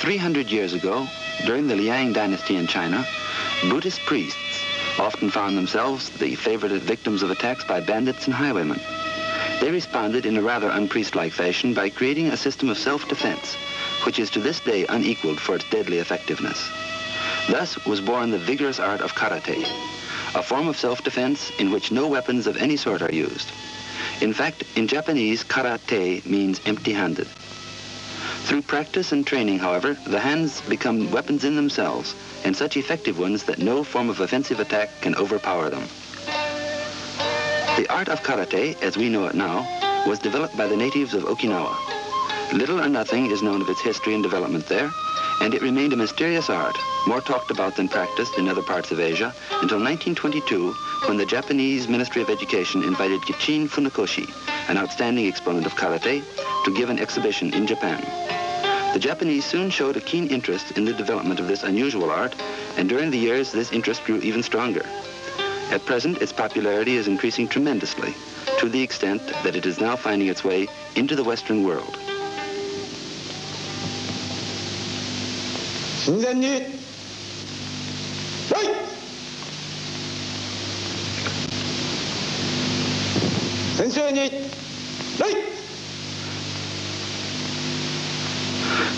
300 years ago, during the Liang dynasty in China, Buddhist priests often found themselves the favorite victims of attacks by bandits and highwaymen. They responded in a rather unpriest-like fashion by creating a system of self-defense, which is to this day unequaled for its deadly effectiveness. Thus was born the vigorous art of karate, a form of self-defense in which no weapons of any sort are used. In fact, in Japanese, karate means empty-handed. Through practice and training, however, the hands become weapons in themselves, and such effective ones that no form of offensive attack can overpower them. The art of karate, as we know it now, was developed by the natives of Okinawa. Little or nothing is known of its history and development there, and it remained a mysterious art, more talked about than practiced in other parts of Asia, until 1922, when the Japanese Ministry of Education invited Kichin Funakoshi, an outstanding exponent of karate, to give an exhibition in Japan. The Japanese soon showed a keen interest in the development of this unusual art, and during the years this interest grew even stronger. At present, its popularity is increasing tremendously, to the extent that it is now finding its way into the Western world.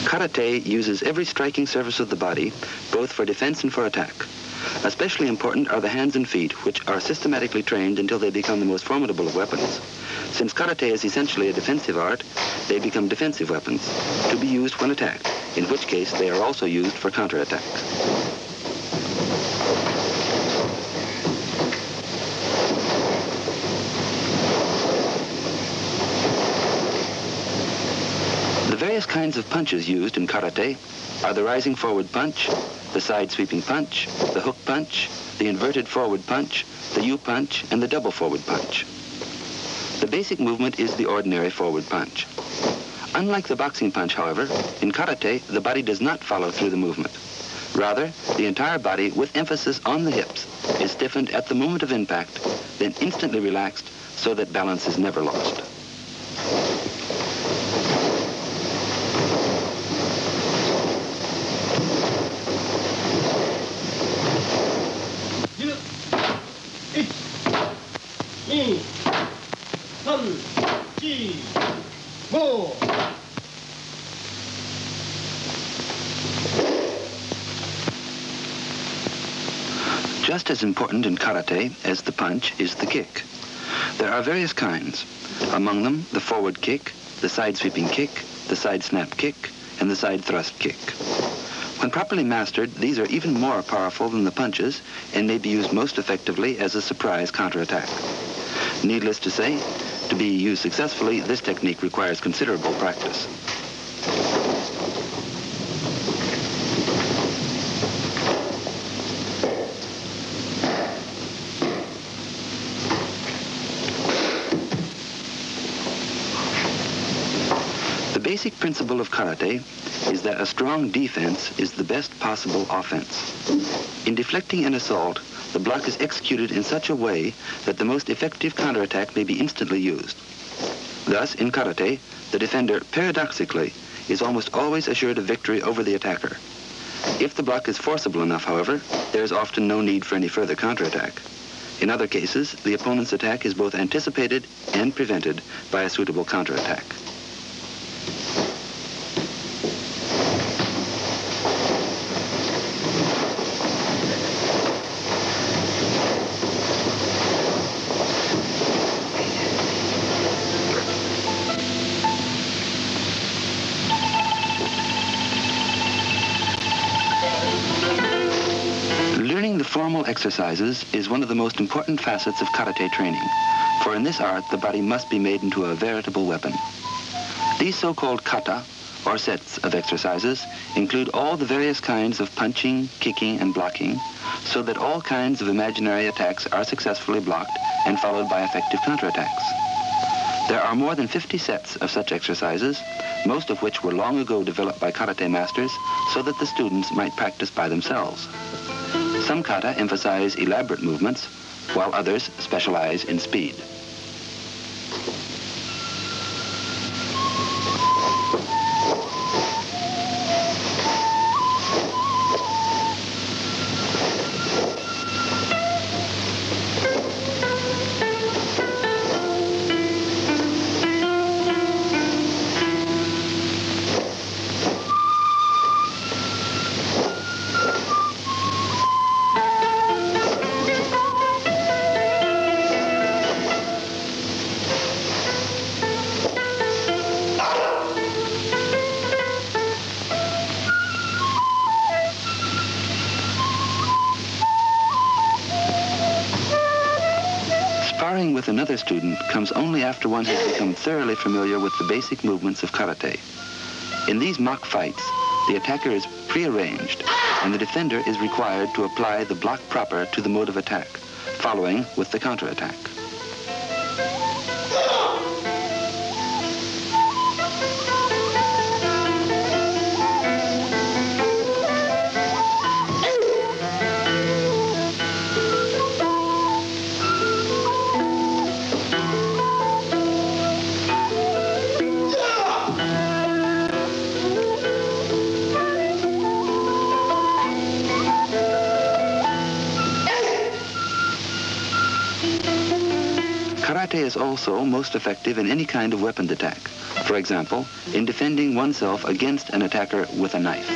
Karate uses every striking surface of the body, both for defense and for attack. Especially important are the hands and feet, which are systematically trained until they become the most formidable of weapons. Since karate is essentially a defensive art, they become defensive weapons, to be used when attacked, in which case they are also used for counterattack. The various kinds of punches used in karate are the rising forward punch, the side sweeping punch, the hook punch, the inverted forward punch, the U-punch, and the double forward punch. The basic movement is the ordinary forward punch. Unlike the boxing punch, however, in karate, the body does not follow through the movement. Rather, the entire body, with emphasis on the hips, is stiffened at the moment of impact, then instantly relaxed so that balance is never lost. Just as important in karate as the punch is the kick. There are various kinds. Among them, the forward kick, the side sweeping kick, the side snap kick, and the side thrust kick. When properly mastered, these are even more powerful than the punches and may be used most effectively as a surprise counterattack. Needless to say, to be used successfully, this technique requires considerable practice. The basic principle of karate is that a strong defense is the best possible offense. In deflecting an assault, the block is executed in such a way that the most effective counterattack may be instantly used. Thus, in karate, the defender, paradoxically, is almost always assured of victory over the attacker. If the block is forcible enough, however, there is often no need for any further counterattack. In other cases, the opponent's attack is both anticipated and prevented by a suitable counterattack. Learning the formal exercises is one of the most important facets of karate training, for in this art the body must be made into a veritable weapon. These so-called kata, or sets of exercises, include all the various kinds of punching, kicking, and blocking, so that all kinds of imaginary attacks are successfully blocked and followed by effective counterattacks. There are more than 50 sets of such exercises, most of which were long ago developed by karate masters so that the students might practice by themselves. Some kata emphasize elaborate movements, while others specialize in speed. another student comes only after one has become thoroughly familiar with the basic movements of karate. In these mock fights, the attacker is prearranged, and the defender is required to apply the block proper to the mode of attack, following with the counterattack. Karate is also most effective in any kind of weapon attack. For example, in defending oneself against an attacker with a knife.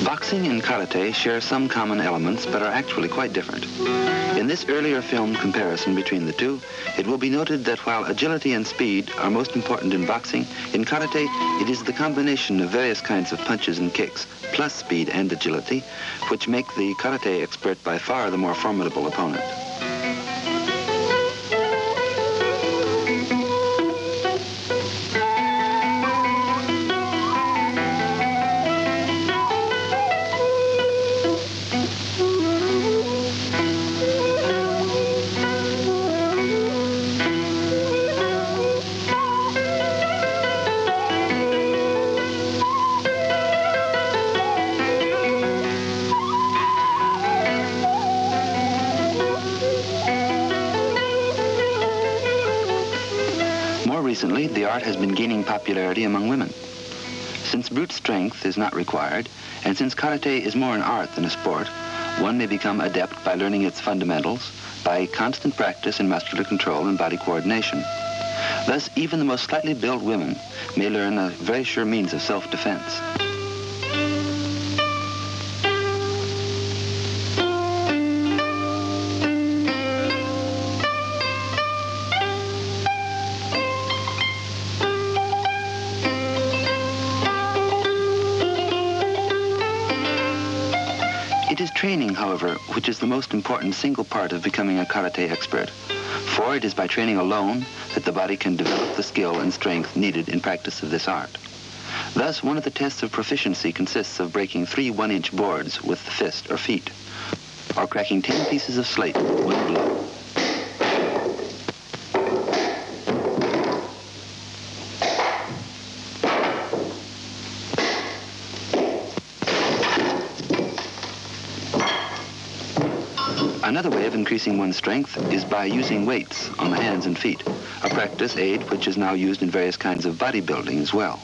Boxing and karate share some common elements, but are actually quite different. In this earlier filmed comparison between the two, it will be noted that while agility and speed are most important in boxing, in karate it is the combination of various kinds of punches and kicks, plus speed and agility, which make the karate expert by far the more formidable opponent. Recently, the art has been gaining popularity among women. Since brute strength is not required, and since karate is more an art than a sport, one may become adept by learning its fundamentals, by constant practice in muscular control and body coordination. Thus, even the most slightly built women may learn a very sure means of self-defense. It is training, however, which is the most important single part of becoming a karate expert. For it is by training alone that the body can develop the skill and strength needed in practice of this art. Thus, one of the tests of proficiency consists of breaking 3 one-inch boards with the fist or feet, or cracking 10 pieces of slate with one blow. Another way of increasing one's strength is by using weights on the hands and feet, a practice aid which is now used in various kinds of bodybuilding as well.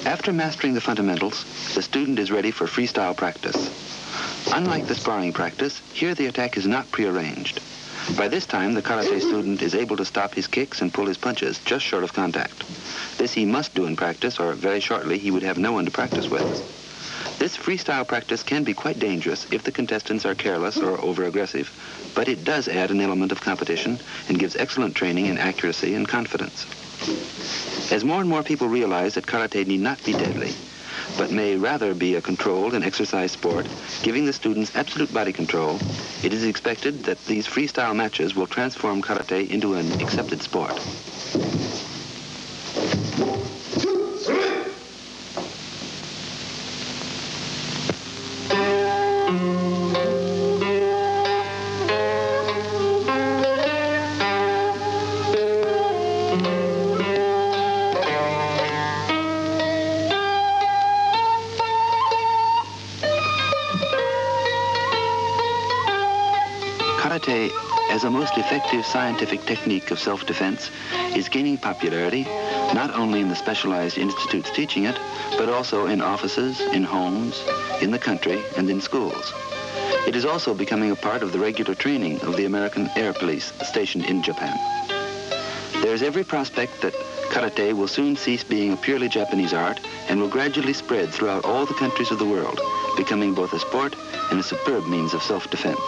After mastering the fundamentals, the student is ready for freestyle practice. Unlike the sparring practice, here the attack is not prearranged. By this time, the karate student is able to stop his kicks and pull his punches just short of contact. This he must do in practice, or very shortly he would have no one to practice with. This freestyle practice can be quite dangerous if the contestants are careless or over-aggressive, but it does add an element of competition and gives excellent training in accuracy and confidence. As more and more people realize that karate need not be deadly, but may rather be a controlled and exercised sport, giving the students absolute body control, it is expected that these freestyle matches will transform karate into an accepted sport. Karate, as a most effective scientific technique of self-defense, is gaining popularity not only in the specialized institutes teaching it, but also in offices, in homes, in the country, and in schools. It is also becoming a part of the regular training of the American Air Police stationed in Japan. There is every prospect that Karate will soon cease being a purely Japanese art and will gradually spread throughout all the countries of the world, becoming both a sport and a superb means of self-defense.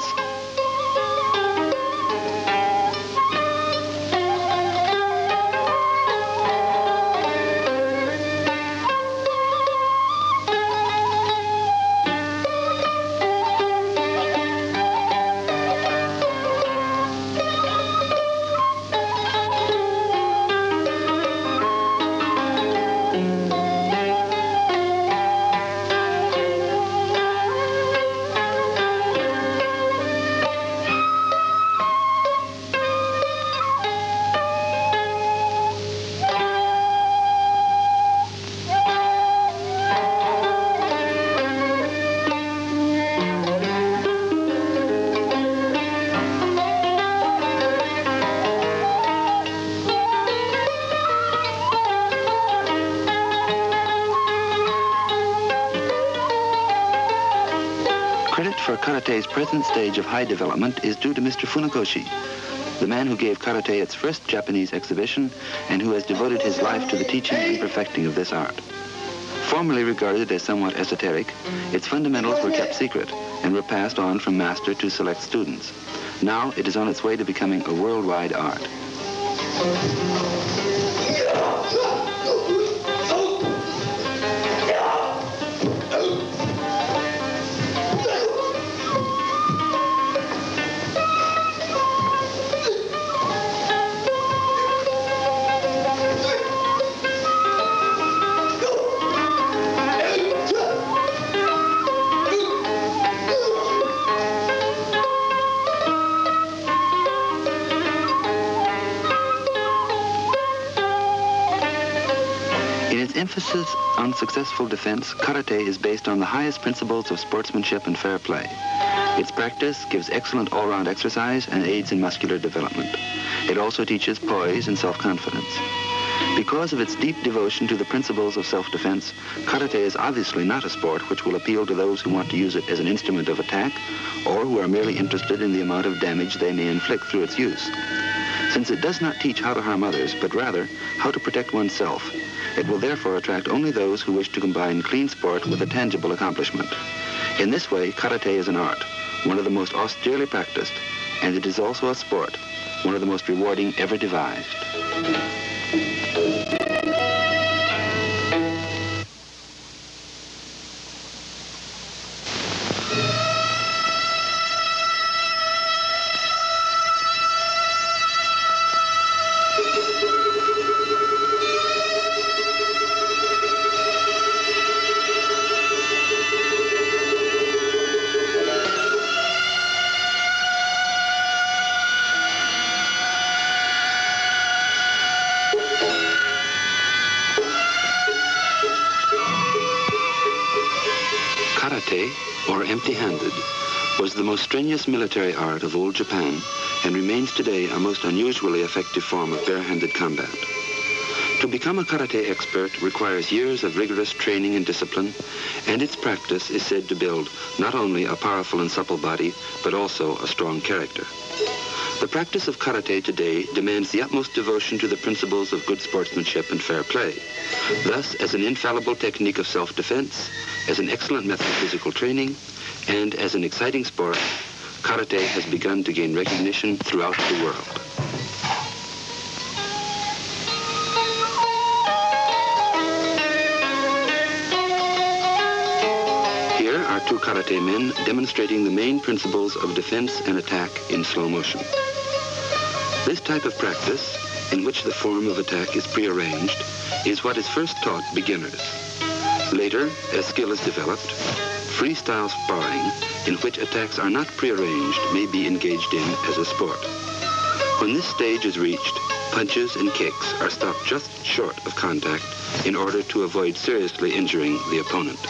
Credit for Karate's present stage of high development is due to Mr. Funakoshi, the man who gave Karate its first Japanese exhibition and who has devoted his life to the teaching and perfecting of this art. Formerly regarded as somewhat esoteric, its fundamentals were kept secret and were passed on from master to select students. Now it is on its way to becoming a worldwide art. In its emphasis on successful defense, Karate is based on the highest principles of sportsmanship and fair play. Its practice gives excellent all-round exercise and aids in muscular development. It also teaches poise and self-confidence. Because of its deep devotion to the principles of self-defense, Karate is obviously not a sport which will appeal to those who want to use it as an instrument of attack or who are merely interested in the amount of damage they may inflict through its use. Since it does not teach how to harm others, but rather how to protect oneself, it will therefore attract only those who wish to combine clean sport with a tangible accomplishment. In this way, Karate is an art, one of the most austerely practiced, and it is also a sport, one of the most rewarding ever devised. Karate, or empty-handed, was the most strenuous military art of old Japan and remains today a most unusually effective form of bare-handed combat. To become a karate expert requires years of rigorous training and discipline, and its practice is said to build not only a powerful and supple body, but also a strong character. The practice of karate today demands the utmost devotion to the principles of good sportsmanship and fair play. Thus, as an infallible technique of self-defense, as an excellent method of physical training, and as an exciting sport, karate has begun to gain recognition throughout the world. Here are two karate men demonstrating the main principles of defense and attack in slow motion. This type of practice, in which the form of attack is prearranged, is what is first taught beginners. Later, as skill is developed, freestyle sparring, in which attacks are not prearranged, may be engaged in as a sport. When this stage is reached, punches and kicks are stopped just short of contact in order to avoid seriously injuring the opponent.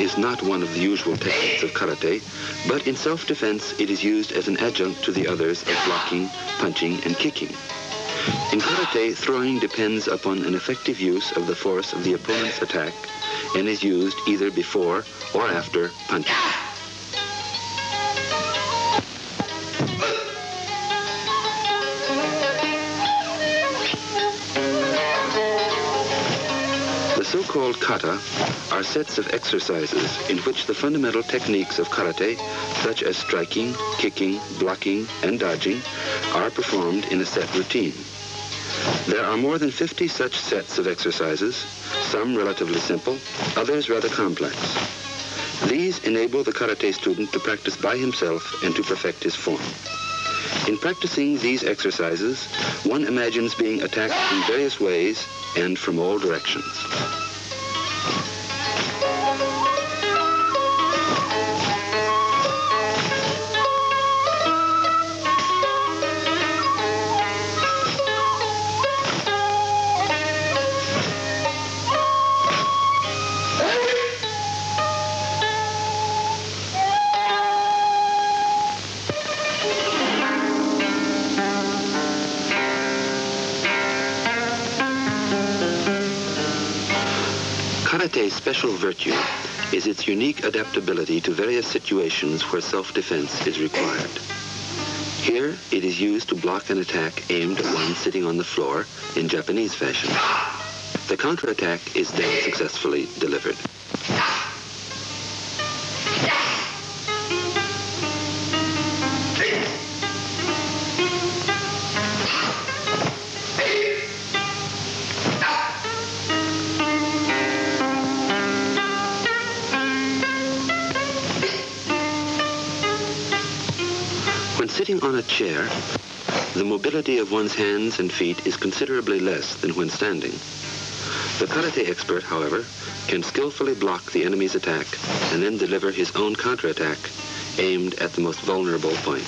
is not one of the usual techniques of karate, but in self-defense it is used as an adjunct to the others of blocking, punching, and kicking. In karate, throwing depends upon an effective use of the force of the opponent's attack and is used either before or after punching. The so-called kata are sets of exercises in which the fundamental techniques of karate, such as striking, kicking, blocking, and dodging, are performed in a set routine. There are more than 50 such sets of exercises, some relatively simple, others rather complex. These enable the karate student to practice by himself and to perfect his form. In practicing these exercises, one imagines being attacked in various ways and from all directions. Karate's special virtue is its unique adaptability to various situations where self-defense is required. Here, it is used to block an attack aimed at one sitting on the floor in Japanese fashion. The counterattack is then successfully delivered. When sitting on a chair, the mobility of one's hands and feet is considerably less than when standing. The karate expert, however, can skillfully block the enemy's attack and then deliver his own counterattack aimed at the most vulnerable point.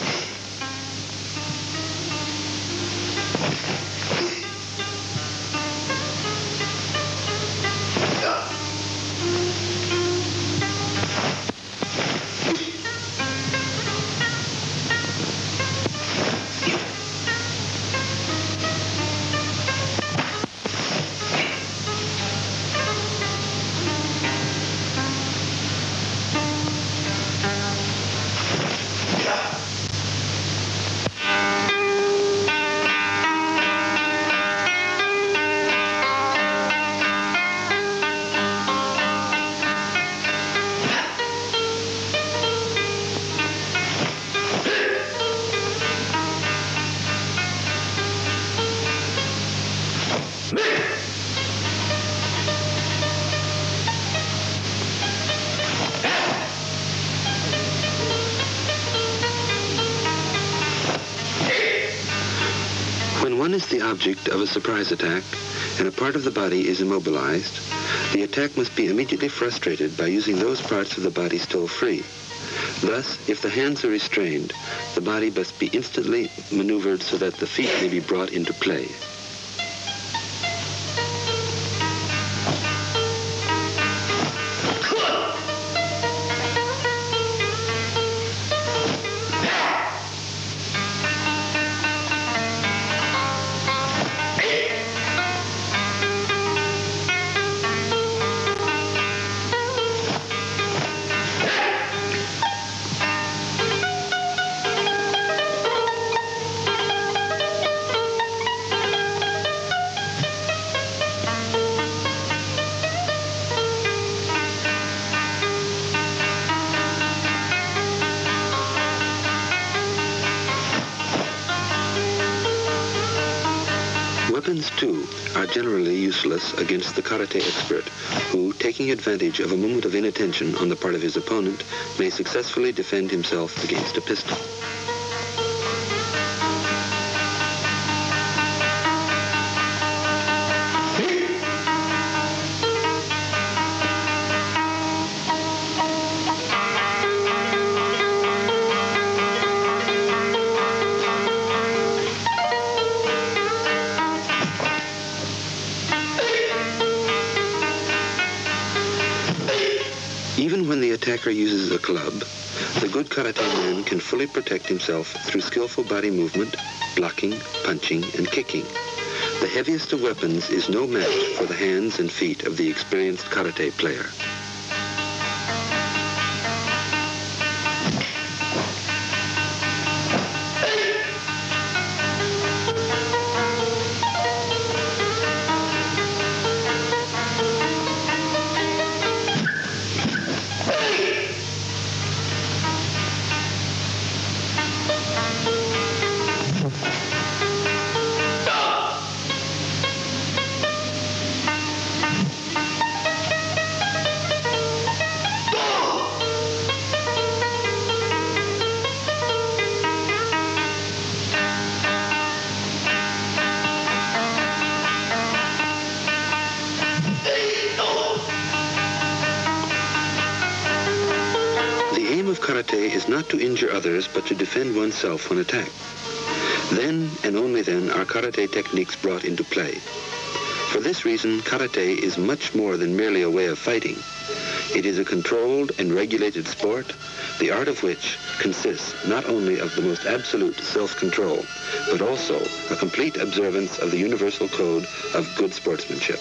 When one is the object of a surprise attack and a part of the body is immobilized, the attack must be immediately frustrated by using those parts of the body still free. Thus, if the hands are restrained, the body must be instantly maneuvered so that the feet may be brought into play. Weapons, too, are generally useless against the karate expert, who, taking advantage of a moment of inattention on the part of his opponent, may successfully defend himself against a pistol. Even Even when the attacker uses a club, the good karate man can fully protect himself through skillful body movement, blocking, punching, and kicking. The heaviest of weapons is no match for the hands and feet of the experienced karate player. The aim of karate is not to injure others, but to defend oneself when attacked. Then, and only then, are karate techniques brought into play. For this reason, karate is much more than merely a way of fighting. It is a controlled and regulated sport, the art of which consists not only of the most absolute self-control, but also a complete observance of the universal code of good sportsmanship.